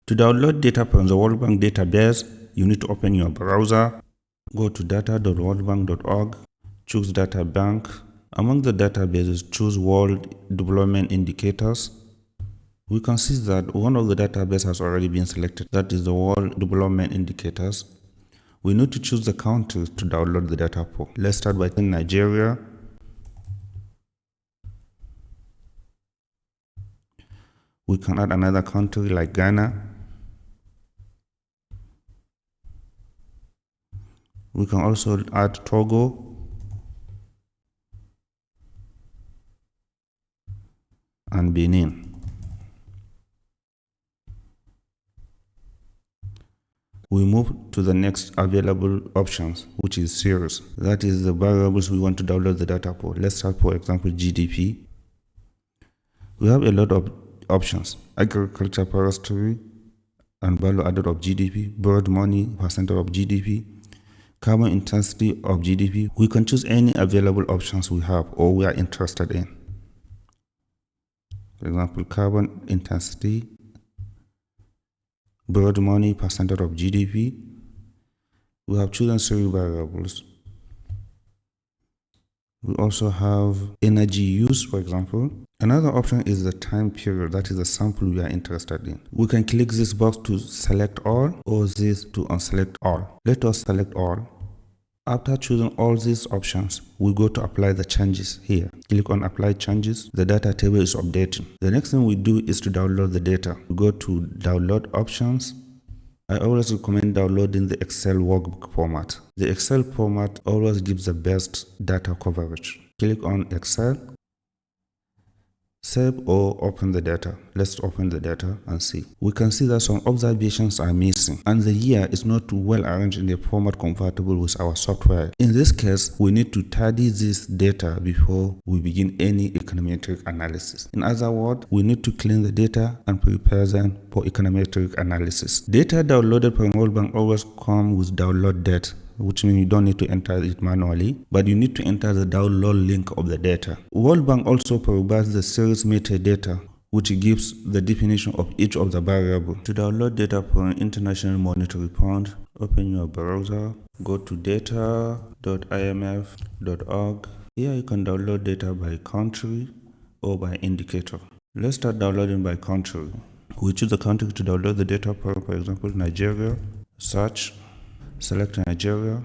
To download data from the Worldbank database, you need to open your browser, go to data.worldbank.org, choose Data Bank. Among the databases, choose World Development Indicators. We can see that one of the databases has already been selected, that is the World Development Indicators. We need to choose the country to download the data for. Let's start by saying Nigeria. We can add another country like Ghana. We can also add Togo and Benin. We move to the next available options, which is series. That is the variables we want to download the data for. Let's start, for example, GDP. We have a lot of options: agriculture, forestry, and value added of GDP, bird money, percentage of GDP, carbon intensity of GDP. We can choose any available options we have or we are interested in. For example, carbon intensity, bird money, percentage of GDP. We have chosen several variables. We also have energy use, for example. Another option is the time period, that is the sample we are interested in. We can click this box to select all or this to unselect all. Let us select all. After choosing all these options, we go to apply the changes here. Click on apply changes. The data table is updating. The next thing we do is to download the data. We go to download options. I always recommend downloading the Excel workbook format. The Excel format always gives the best data coverage. Click on Excel. Save or open the data. Let's open the data and see. We can see that some observations are missing and the year is not well arranged in a format compatible with our software. In this case, we need to tidy this data before we begin any econometric analysis. In other words, we need to clean the data and prepare them for econometric analysis. Data downloaded from Worldbank always come with download date, which means you don't need to enter it manually, but you need to enter the download link of the data. Worldbank also provides the series metadata, which gives the definition of each of the variables. To download data from International Monetary Fund, open your browser, go to data.imf.org. Here you can download data by country or by indicator. Let's start downloading by country. We choose the country to download the data from, for example, Nigeria. Search. Select Nigeria,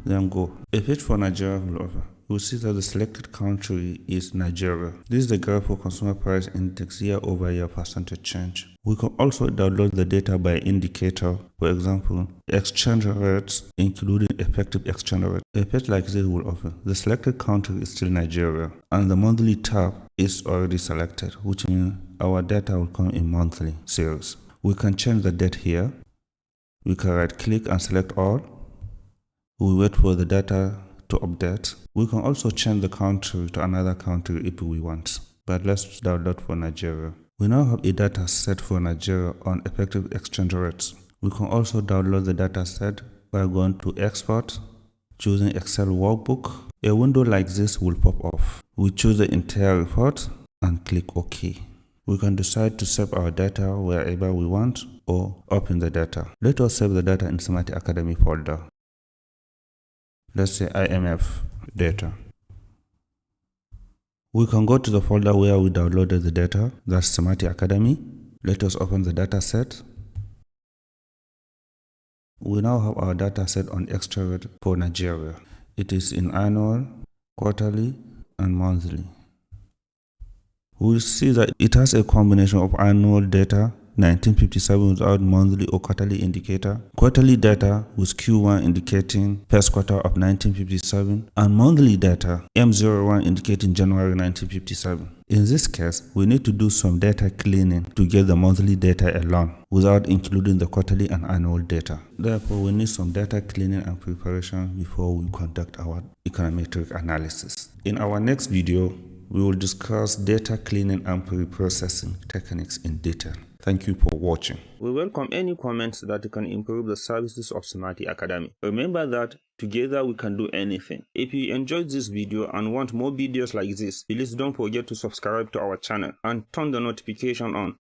then go. A page for Nigeria will open. You will see that the selected country is Nigeria. This is the graph for consumer price index year-over-year percentage change. We can also download the data by indicator, for example, exchange rates, including effective exchange rate. A page like this will open. The selected country is still Nigeria, and the monthly tab is already selected, which means our data will come in monthly series. We can change the date here. We can right click and select all. We wait for the data to update. We can also change the country to another country if we want, but let's download for Nigeria. We now have a data set for Nigeria on effective exchange rates. We can also download the data set by going to export, choosing Excel workbook. A window like this will pop off. We choose the entire report and click OK. We can decide to save our data wherever we want or open the data. Let us save the data in Smart Academy folder. Let's say IMF data. We can go to the folder where we downloaded the data, that's Smart Academy. Let us open the data set. We now have our data set on exchange rate for Nigeria. It is in annual, quarterly, and monthly. We'll see that it has a combination of annual data, 1957 without monthly or quarterly indicator, quarterly data with Q1 indicating first quarter of 1957, and monthly data, M01 indicating January 1957. In this case, we need to do some data cleaning to get the monthly data alone, without including the quarterly and annual data. Therefore, we need some data cleaning and preparation before we conduct our econometric analysis. In our next video, we will discuss data cleaning and pre-processing techniques in detail. Thank you for watching. We welcome any comments that can improve the services of Smart Academy. Remember that together we can do anything. If you enjoyed this video and want more videos like this, please don't forget to subscribe to our channel and turn the notification on